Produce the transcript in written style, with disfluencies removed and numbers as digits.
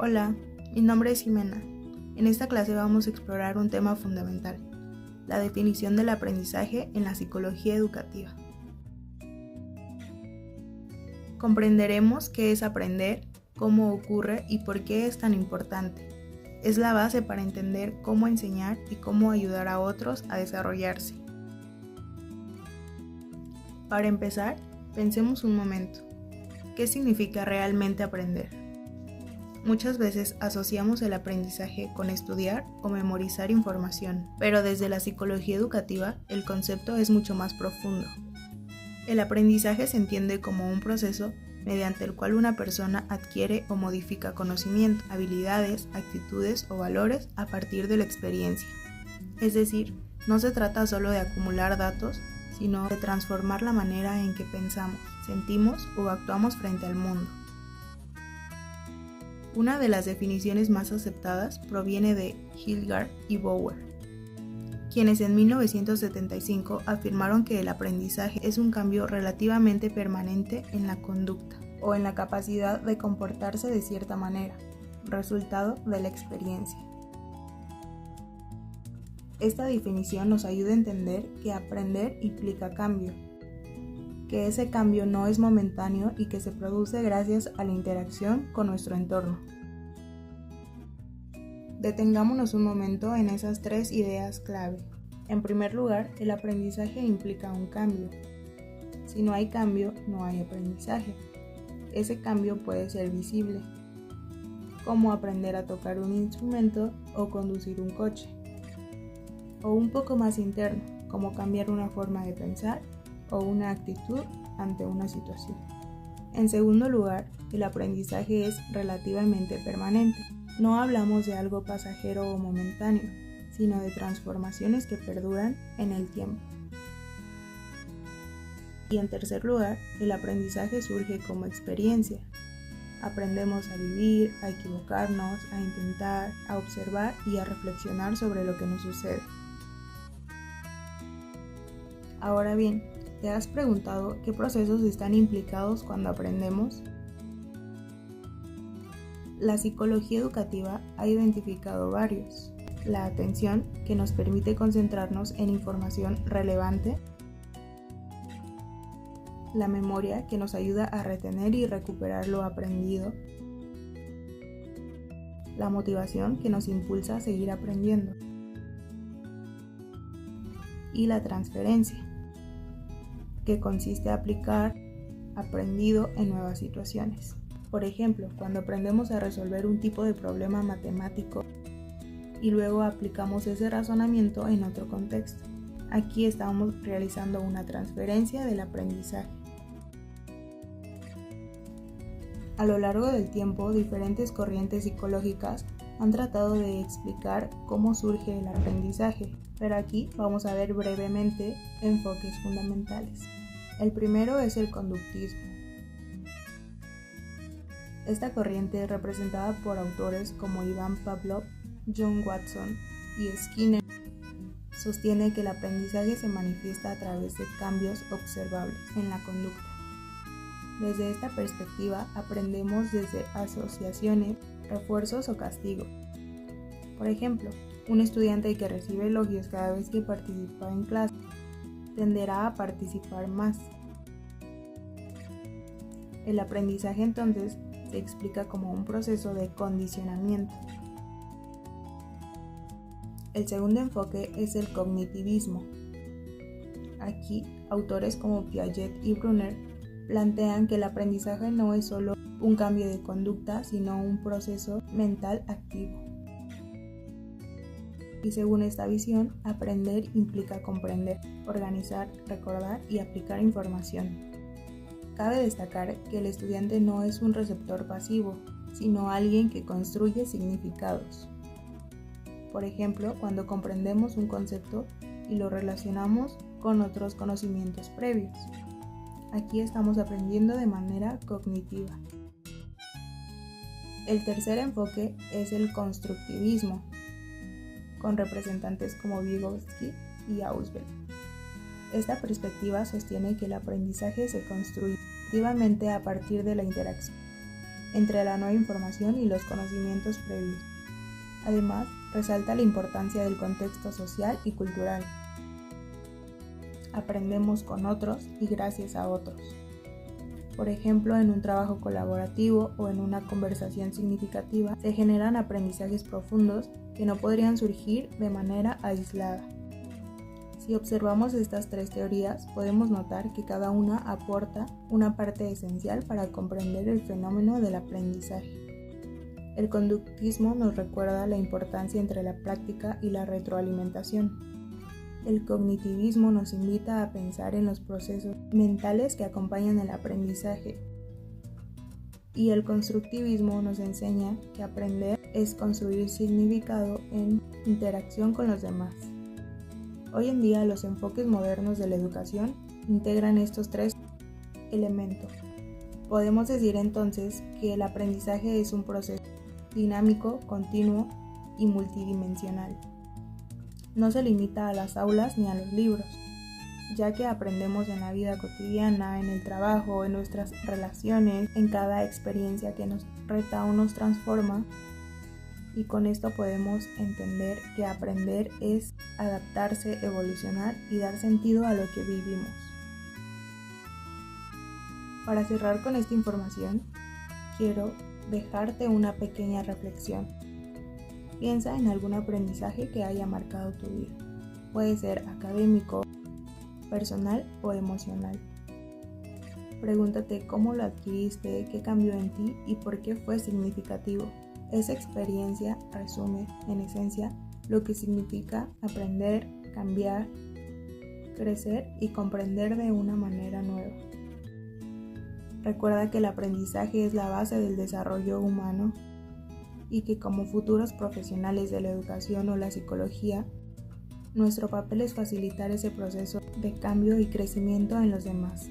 Hola, mi nombre es Jimena. En esta clase vamos a explorar un tema fundamental, la definición del aprendizaje en la psicología educativa. Comprenderemos qué es aprender, cómo ocurre y por qué es tan importante. Es la base para entender cómo enseñar y cómo ayudar a otros a desarrollarse. Para empezar, pensemos un momento. ¿Qué significa realmente aprender? Muchas veces asociamos el aprendizaje con estudiar o memorizar información, pero desde la psicología educativa el concepto es mucho más profundo. El aprendizaje se entiende como un proceso mediante el cual una persona adquiere o modifica conocimiento, habilidades, actitudes o valores a partir de la experiencia. Es decir, no se trata solo de acumular datos, sino de transformar la manera en que pensamos, sentimos o actuamos frente al mundo. Una de las definiciones más aceptadas proviene de Hildgard y Bauer, quienes en 1975 afirmaron que el aprendizaje es un cambio relativamente permanente en la conducta o en la capacidad de comportarse de cierta manera, resultado de la experiencia. Esta definición nos ayuda a entender que aprender implica cambio, que ese cambio no es momentáneo y que se produce gracias a la interacción con nuestro entorno. Detengámonos un momento en esas tres ideas clave. En primer lugar, el aprendizaje implica un cambio. Si no hay cambio, no hay aprendizaje. Ese cambio puede ser visible, como aprender a tocar un instrumento o conducir un coche, o un poco más interno, como cambiar una forma de pensar o una actitud ante una situación. En segundo lugar, el aprendizaje es relativamente permanente. No hablamos de algo pasajero o momentáneo, sino de transformaciones que perduran en el tiempo. Y en tercer lugar, el aprendizaje surge como experiencia. Aprendemos a vivir, a equivocarnos, a intentar, a observar y a reflexionar sobre lo que nos sucede. Ahora bien, ¿te has preguntado qué procesos están implicados cuando aprendemos? La psicología educativa ha identificado varios. La atención, que nos permite concentrarnos en información relevante. La memoria, que nos ayuda a retener y recuperar lo aprendido. La motivación, que nos impulsa a seguir aprendiendo. Y la transferencia, que consiste en aplicar aprendido en nuevas situaciones. Por ejemplo, cuando aprendemos a resolver un tipo de problema matemático y luego aplicamos ese razonamiento en otro contexto. Aquí estamos realizando una transferencia del aprendizaje. A lo largo del tiempo, diferentes corrientes psicológicas han tratado de explicar cómo surge el aprendizaje, pero aquí vamos a ver brevemente enfoques fundamentales. El primero es el conductismo. Esta corriente, representada por autores como Ivan Pavlov, John Watson y Skinner, sostiene que el aprendizaje se manifiesta a través de cambios observables en la conducta. Desde esta perspectiva, aprendemos desde asociaciones, refuerzos o castigos. Por ejemplo, un estudiante que recibe elogios cada vez que participa en clase tenderá a participar más. El aprendizaje entonces se explica como un proceso de condicionamiento. El segundo enfoque es el cognitivismo. Aquí, autores como Piaget y Brunner plantean que el aprendizaje no es solo un cambio de conducta, sino un proceso mental activo. Y según esta visión, aprender implica comprender, organizar, recordar y aplicar información. Cabe destacar que el estudiante no es un receptor pasivo, sino alguien que construye significados. Por ejemplo, cuando comprendemos un concepto y lo relacionamos con otros conocimientos previos. Aquí estamos aprendiendo de manera cognitiva. El tercer enfoque es el constructivismo, con representantes como Vygotsky y Ausubel. Esta perspectiva sostiene que el aprendizaje se construye activamente a partir de la interacción. entre la nueva información y los conocimientos previos. Además, resalta la importancia del contexto social y cultural. Aprendemos con otros y gracias a otros. Por ejemplo, en un trabajo colaborativo o en una conversación significativa, se generan aprendizajes profundos que no podrían surgir de manera aislada. Si observamos estas tres teorías, podemos notar que cada una aporta una parte esencial para comprender el fenómeno del aprendizaje. El conductismo nos recuerda la importancia entre la práctica y la retroalimentación. El cognitivismo nos invita a pensar en los procesos mentales que acompañan el aprendizaje. Y el constructivismo nos enseña que aprender es construir significado en interacción con los demás. Hoy en día los enfoques modernos de la educación integran estos tres elementos. Podemos decir entonces que el aprendizaje es un proceso dinámico, continuo y multidimensional. No se limita a las aulas ni a los libros, ya que aprendemos en la vida cotidiana, en el trabajo, en nuestras relaciones, en cada experiencia que nos reta o nos transforma. Y con esto podemos entender que aprender es adaptarse, evolucionar y dar sentido a lo que vivimos. Para cerrar con esta información, quiero dejarte una pequeña reflexión. Piensa en algún aprendizaje que haya marcado tu vida. Puede ser académico, personal o emocional. Pregúntate cómo lo adquiriste, qué cambió en ti y por qué fue significativo. Esa experiencia resume, en esencia, lo que significa aprender, cambiar, crecer y comprender de una manera nueva. Recuerda que el aprendizaje es la base del desarrollo humano y que como futuros profesionales de la educación o la psicología, nuestro papel es facilitar ese proceso de cambio y crecimiento en los demás.